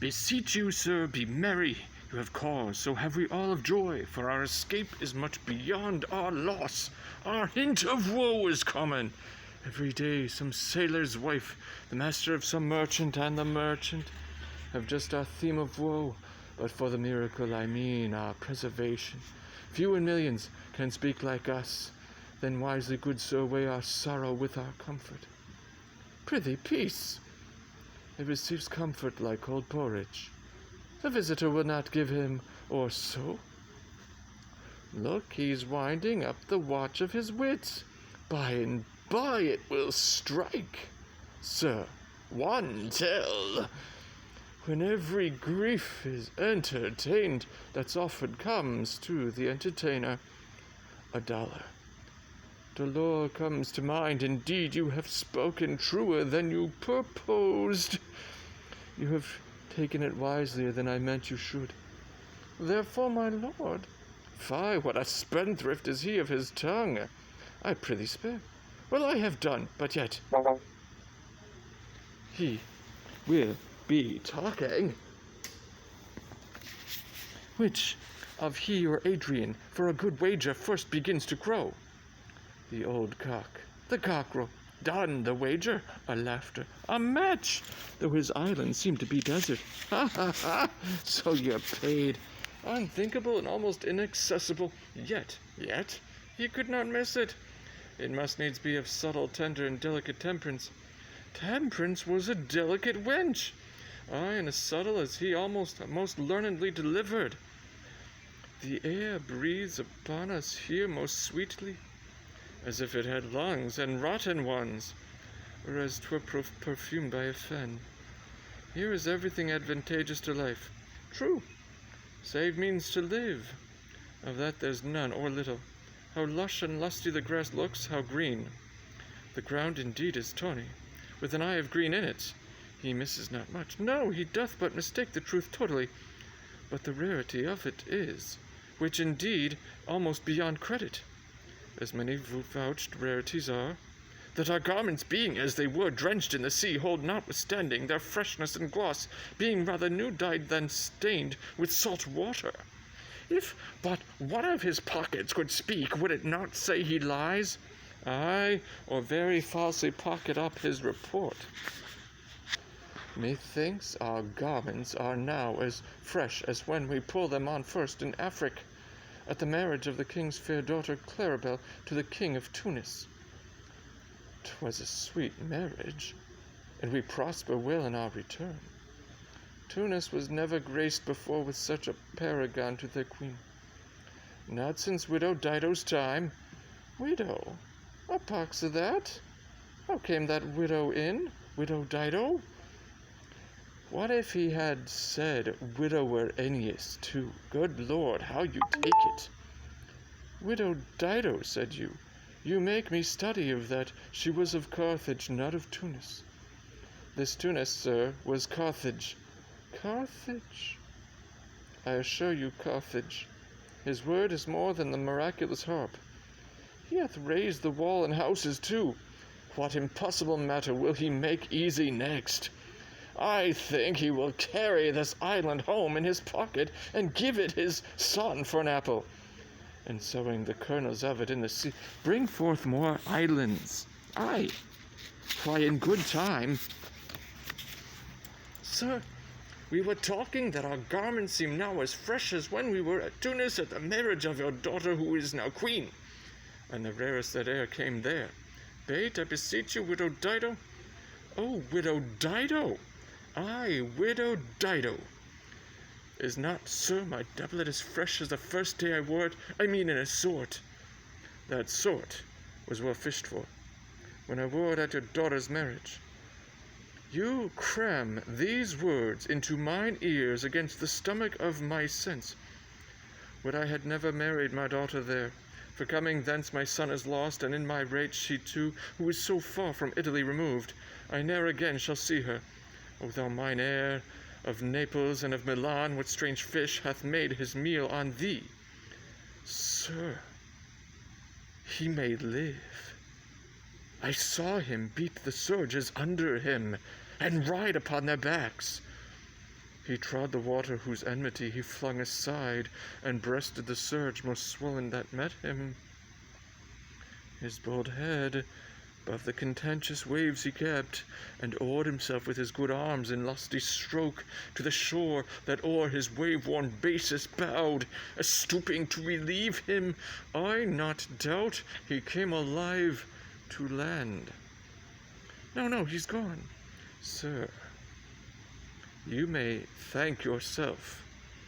Beseech you, sir, be merry. You have cause, so have we all of joy, for our escape is much beyond our loss. Our hint of woe is common. Every day some sailor's wife, the master of some merchant, and the merchant have just our theme of woe. But for the miracle I mean our preservation. Few in millions can speak like us. Then wisely, good sir, weigh our sorrow with our comfort. Prithee, peace. It receives comfort like cold porridge. The visitor will not give him, or so. Look, he's winding up the watch of his wits. By and by it will strike. Sir, one tell. When every grief is entertained that's offered comes to the entertainer, $1. Dolor comes to mind. Indeed, you have spoken truer than you purposed. You have taken it wiselier than I meant you should. Therefore, my lord, fie, what a spendthrift is he of his tongue. I prithee spare. Well, I have done, but yet he will be talking. Which of he or Adrian for a good wager first begins to crow? The old cock, the cockerel. Done the wager, a laughter, a match, though his island seemed to be desert. Ha ha ha! So you're paid. Unthinkable and almost inaccessible. Yet, he could not miss it. It must needs be of subtle, tender, and delicate temperance. Temperance was a delicate wench. Aye, and as subtle as he most learnedly delivered. The air breathes upon us here most sweetly, as if it had lungs, and rotten ones, or as 'twere perfumed by a fen. Here is everything advantageous to life. True, save means to live. Of that there's none, or little. How lush and lusty the grass looks, how green. The ground indeed is tawny, with an eye of green in it. He misses not much. No, he doth but mistake the truth totally. But the rarity of it is, which indeed almost beyond credit, as many vouched rarities are, that our garments being as they were drenched in the sea, hold notwithstanding their freshness and gloss, being rather new dyed than stained with salt water. If but one of his pockets could speak, would it not say he lies? Aye, or very falsely pocket up his report. Methinks our garments are now as fresh as when we pulled them on first in Afric, at the marriage of the king's fair daughter Claribel to the king of Tunis. 'Twas a sweet marriage, and we prosper well in our return. Tunis was never graced before with such a paragon to their queen. Not since widow Dido's time. Widow? What pox of that? How came that widow in? Widow Dido? What if he had said widower Aeneas too? Good Lord, how you take it. Widow Dido, said you. You make me study of that. She was of Carthage, not of Tunis. This Tunis, sir, was Carthage. Carthage? I assure you, Carthage. His word is more than the miraculous harp. He hath raised the wall and houses too. What impossible matter will he make easy next? I think he will carry this island home in his pocket and give it his son for an apple, and sowing the kernels of it in the sea, bring forth more islands. Aye, why, in good time. Sir, we were talking that our garments seem now as fresh as when we were at Tunis at the marriage of your daughter who is now queen, and the rarest that e'er came there. Bait, I beseech you, widow Dido. Oh, widow Dido! Aye, widow Dido. Is not, sir, my doublet as fresh as the first day I wore it? I mean in a sort. That sort was well fished for, when I wore it at your daughter's marriage. You cram these words into mine ears against the stomach of my sense. Would I had never married my daughter there, for coming thence my son is lost, and in my rage she too, who is so far from Italy removed, I ne'er again shall see her. O thou mine heir, of Naples and of Milan, what strange fish hath made his meal on thee? Sir, he may live. I saw him beat the surges under him, and ride upon their backs. He trod the water whose enmity he flung aside, and breasted the surge most swollen that met him. His bold head above the contentious waves he kept, and oared himself with his good arms in lusty stroke to the shore that o'er his wave-worn basis bowed, a stooping to relieve him. I not doubt he came alive to land. No, he's gone. Sir, you may thank yourself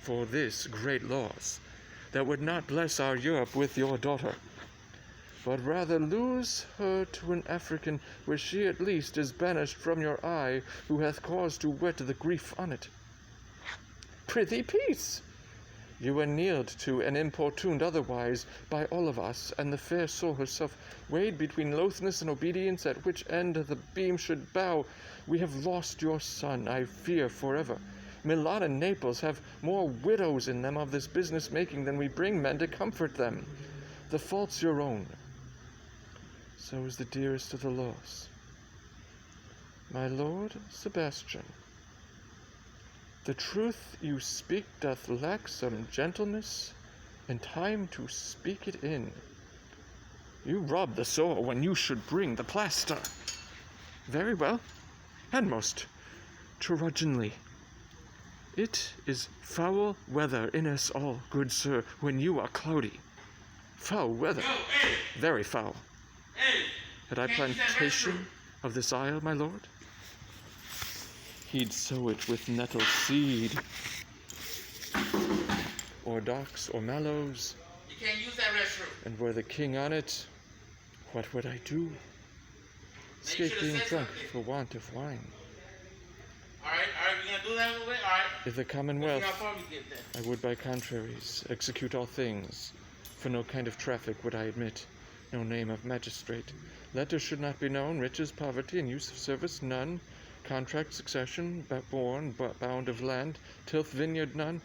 for this great loss, that would not bless our Europe with your daughter, but rather lose her to an African, where she at least is banished from your eye, who hath cause to wet the grief on it. Prithee, peace! You were kneeled to and importuned otherwise by all of us, and the fair soul herself weighed between loathness and obedience, at which end the beam should bow. We have lost your son, I fear, forever. Milan and Naples have more widows in them of this business making than we bring men to comfort them. The fault's your own. So is the dearest of the loss. My lord Sebastian, the truth you speak doth lack some gentleness, and time to speak it in. You rub the sore when you should bring the plaster. Very well, and most trudgingly. It is foul weather in us all, good sir, when you are cloudy. Foul weather, very foul. Had I plantation of this isle, my lord, he'd sow it with nettle seed, or docks, or mallows. You can't use that restroom. And were the king on it, what would I do? Escape being drunk for want of wine. Alright, we gonna do that a little bit? Alright. If the commonwealth, How far we get there? I would by contraries execute all things, for no kind of traffic would I admit, no name of magistrate. Letters should not be known, riches, poverty, and use of service none, contract, succession, born, bound of land, tilth, vineyard none,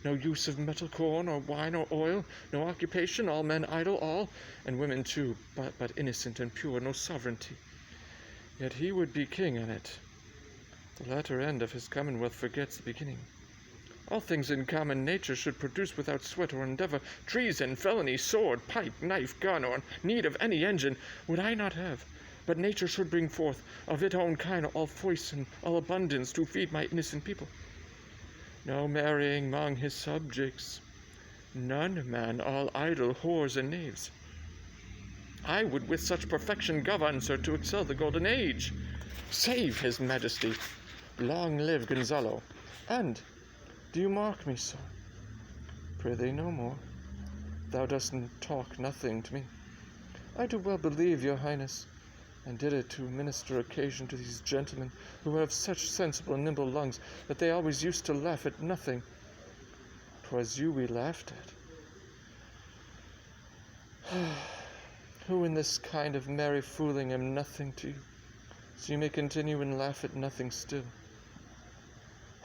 no use of metal, corn, or wine, or oil, no occupation, all men idle, all, and women too, but innocent and pure, no sovereignty. Yet he would be king on it. The latter end of his commonwealth forgets the beginning. All things in common nature should produce without sweat or endeavor. Treason, felony, sword, pipe, knife, gun, or need of any engine would I not have. But nature should bring forth of it own kind all force and all abundance to feed my innocent people. No marrying among his subjects. None, man, all idle whores and knaves. I would with such perfection govern, sir, to excel the golden age. Save his majesty. Long live Gonzalo. And, do you mark me, sir? Prithee no more. Thou dost talk nothing to me. I do well believe, your highness, and did it to minister occasion to these gentlemen, who have such sensible and nimble lungs, that they always used to laugh at nothing. 'Twas you we laughed at. Who in this kind of merry fooling am nothing to you, so you may continue and laugh at nothing still.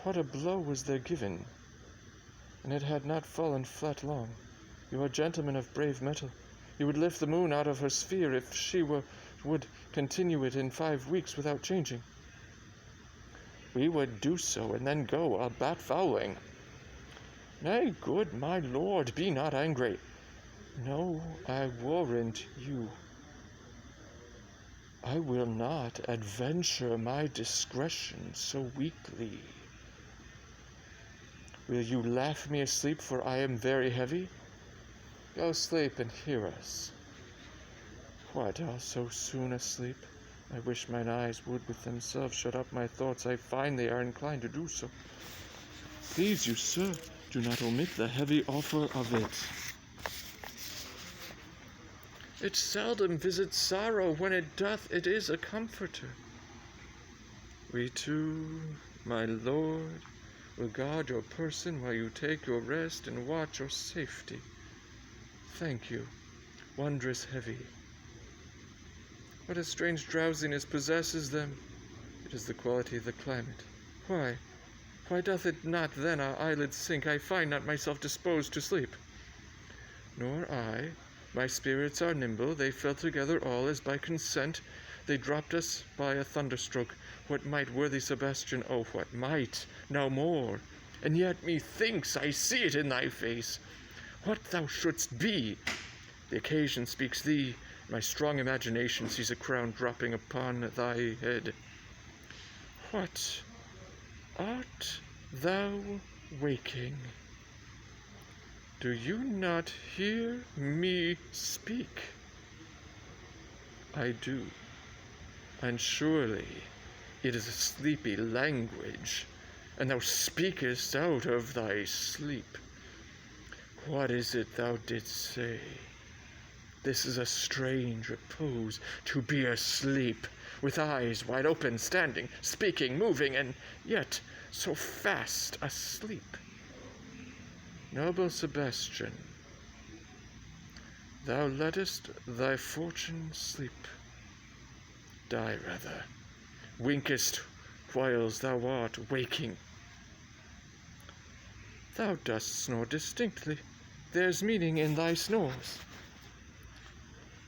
What a blow was there given, and it had not fallen flat long. You are gentlemen of brave metal. You would lift the moon out of her sphere if she would continue it in 5 weeks without changing. We would do so, and then go a bat fowling. Nay, good my lord, be not angry. No, I warrant you. I will not adventure my discretion so weakly. Will you laugh me asleep, for I am very heavy? Go sleep and hear us. What, so soon asleep? I wish mine eyes would with themselves shut up my thoughts. I find they are inclined to do so. Please you, sir, do not omit the heavy offer of it. It seldom visits sorrow. When it doth, it is a comforter. We too, my lord, will guard your person while you take your rest and watch your safety. Thank you. Wondrous heavy. What a strange drowsiness possesses them. It is the quality of the climate. Why doth it not then our eyelids sink? I find not myself disposed to sleep. Nor I. My spirits are nimble. They fell together all as by consent. They dropped us by a thunderstroke. what might, worthy Sebastian, oh, what might, no more. And yet methinks I see it in thy face, what thou shouldst be. The occasion speaks thee, my strong imagination sees a crown dropping upon thy head. What, art thou waking? Do you not hear me speak? I do, and surely it is a sleepy language, and thou speakest out of thy sleep. What is it thou didst say? This is a strange repose, to be asleep, with eyes wide open, standing, speaking, moving, and yet so fast asleep. Noble Sebastian, thou lettest thy fortune sleep. Die rather, winkest whiles thou art waking. Thou dost snore distinctly, there's meaning in thy snores.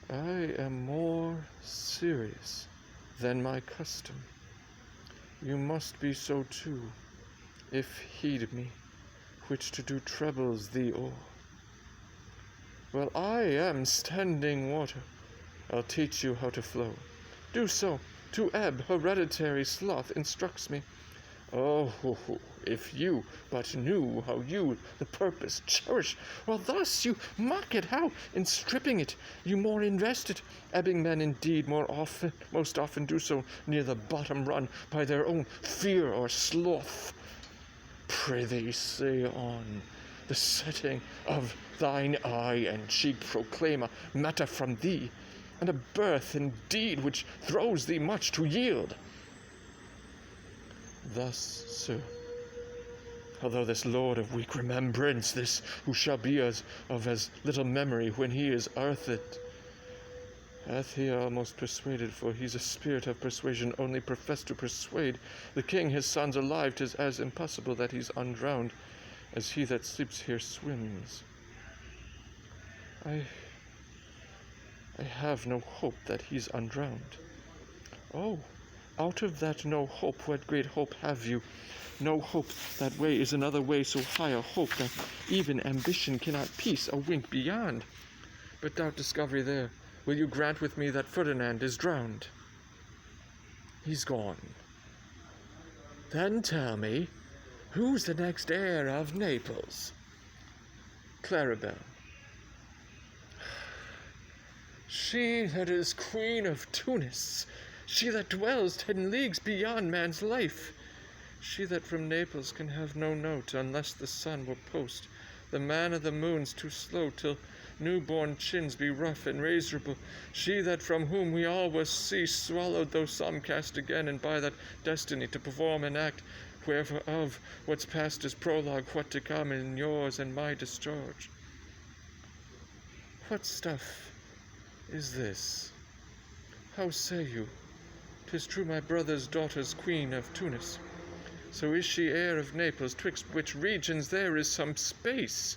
I am more serious than my custom. You must be so too, if heed me, which to do troubles thee o'er. Well, I am standing water, I'll teach you how to flow. Do so, to ebb hereditary sloth instructs me. Oh, if you but knew how you the purpose cherish, while thus you mock it, how, in stripping it, you more invest it. Ebbing men indeed most often do so near the bottom run by their own fear or sloth. Prithee say on, the setting of thine eye and cheek proclaim a matter from thee, and a birth indeed which throws thee much to yield. Thus, sir, although this lord of weak remembrance, this who shall be of as little memory when he is earthed, hath he almost persuaded, for he's a spirit of persuasion, only professed to persuade the king his sons alive, 'tis as impossible that he's undrowned as he that sleeps here swims. I have no hope that he's undrowned. Oh, out of that no hope, what great hope have you? No hope, that way is another way, so high a hope that even ambition cannot piece a wink beyond. But doubt discovery there, will you grant with me that Ferdinand is drowned? He's gone. Then tell me, who's the next heir of Naples? Claribel. She that is queen of Tunis, she that dwells 10 leagues beyond man's life, she that from Naples can have no note, unless the sun will post. The man of the moon's too slow, till new-born chins be rough and razorable. She that from whom we all will see, swallowed though some cast again, and by that destiny to perform an act, whereof what's past is prologue, what to come in yours and my discharge. What stuff is this? How say you? 'Tis true my brother's daughter's queen of Tunis. So is she heir of Naples, twixt which regions there is some space.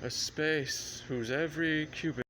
A space whose every cubit